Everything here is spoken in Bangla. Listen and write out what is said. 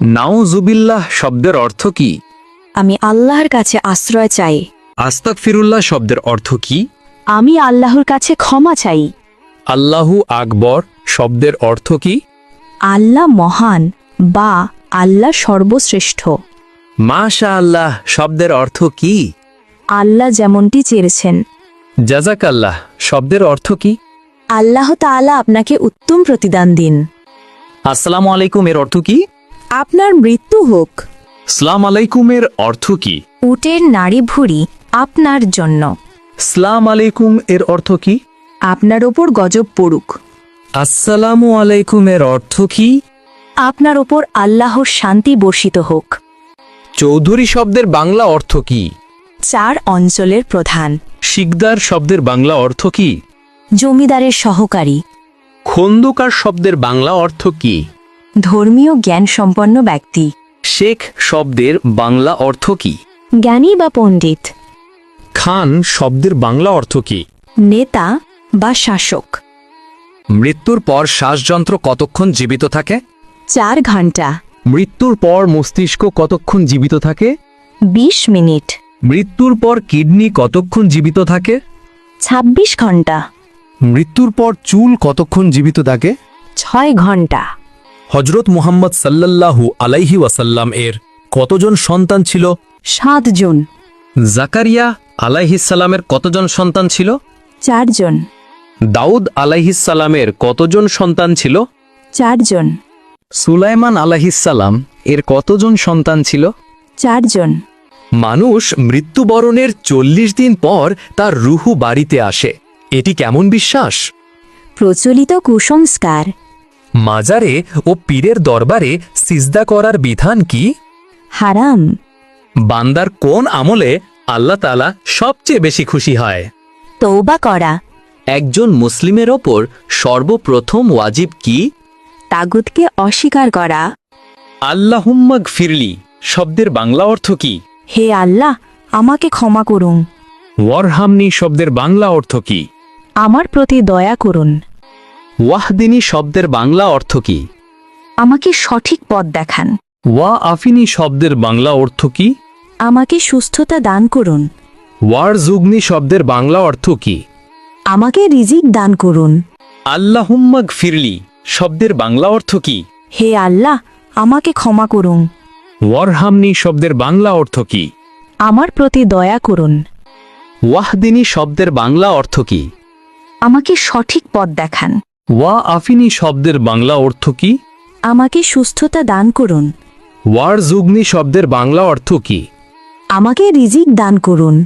নাউজুবিল্লাহ শব্দের অর্থ কি? আমি আল্লাহর কাছে আশ্রয় চাই। আস্তাগফিরুল্লাহ শব্দের অর্থ কি? আমি আল্লাহর কাছে ক্ষমা চাই। আল্লাহু আকবর শব্দের অর্থ কি? আল্লাহ মহান বা আল্লাহ সর্বশ্রেষ্ঠ। মাশা আল্লাহ শব্দের অর্থ কি? আল্লাহ যেমনটি চেয়েছেন। জাযাকাল্লাহ শব্দের অর্থ কি? আল্লাহ তাআলা আপনাকে উত্তম প্রতিদান দিন। আসসালামু আলাইকুম এর অর্থ কি? আপনার মৃত্যু হোক। সালাম আলাইকুমের অর্থ কি? উটের নাড়ি ভুঁড়ি আপনার জন্য। সালাম আলাইকুম এর অর্থ কি? আপনার ওপর গজব পড়ুক। আসসালামু আলাইকুম এর অর্থ কি? আপনার ওপর আল্লাহর শান্তি বর্ষিত হোক। চৌধুরী শব্দের বাংলা অর্থ কি? 4 অঞ্চলের প্রধান। শিকদার শব্দের বাংলা অর্থ কি? জমিদারের সহকারী। খন্দকার শব্দের বাংলা অর্থ কি? ধর্মীয় জ্ঞান সম্পন্ন ব্যক্তি। শেখ শব্দের বাংলা অর্থ কি? জ্ঞানী বা পণ্ডিত। খান শব্দের বাংলা অর্থ কি? নেতা বা শাসক। মৃত্যুর পর শ্বাসযন্ত্র কতক্ষণ জীবিত থাকে? 4 ঘন্টা। মৃত্যুর পর মস্তিষ্ক কতক্ষণ জীবিত থাকে? 20 মিনিট। মৃত্যুর পর কিডনি কতক্ষণ জীবিত থাকে? 26 ঘন্টা। মৃত্যুর পর চুল কতক্ষণ জীবিত থাকে? 6 ঘন্টা। হজরত মুহাম্মদ সাল্লাল্লাহু আলাইহি ওয়াসাল্লাম এর কতজন সন্তান ছিল? 7 জন। জাকারিয়া আলাইহিসসালামের কতজন সন্তান ছিল? 4 জন। দাউদ আলাইহিসসালামের কতজন সন্তান ছিল? 4 জন। সুলাইমান আলাইহিসসালাম এর কতজন সন্তান ছিল? 4 জন। মানুষ মৃত্যুবরণের 40 দিন পর তার রুহু বাড়িতে আসে, এটি কেমন বিশ্বাস? প্রচলিত কুসংস্কার। মাজারে ও পীরের দরবারে সিজদা করার বিধান কি? হারাম। বান্দার কোন আমলে আল্লাহ তাআলা সবচেয়ে বেশি খুশি হয়? তওবা করা। একজন মুসলিমের ওপর সর্বপ্রথম ওয়াজিব কি? তাগুতকে অস্বীকার করা। আল্লাহুম্মা গফিরলি শব্দের বাংলা অর্থ কি? হে আল্লাহ, আমাকে ক্ষমা করুন। ওয়ারহামনি শব্দের বাংলা অর্থ কি? আমার প্রতি দয়া করুন। ওয়াহদিনী শব্দের বাংলা অর্থ কি? আমাকে সঠিক পথ দেখান। ওয়া আফিনী শব্দের বাংলা অর্থ কি? আমাকে সুস্থতা দান করুন। ওয়ারজুগনি শব্দের বাংলা অর্থ কি? আমাকে রিজিক দান করুন। আল্লাহুম্মা গফিরলি শব্দের বাংলা অর্থ কি? হে আল্লাহ, আমাকে ক্ষমা করুন। ওয়ারহামনি শব্দের বাংলা অর্থ কি? আমার প্রতি দয়া করুন। ওয়াহদিনী শব্দের বাংলা অর্থ কি? আমাকে সঠিক পথ দেখান। ওয়া আফিনী শব্দের বাংলা অর্থ কি? আমাকে সুস্থতা দান করুন। ওয়ারজুগনি শব্দের বাংলা অর্থ কি? আমাকে রিজিক দান করুন।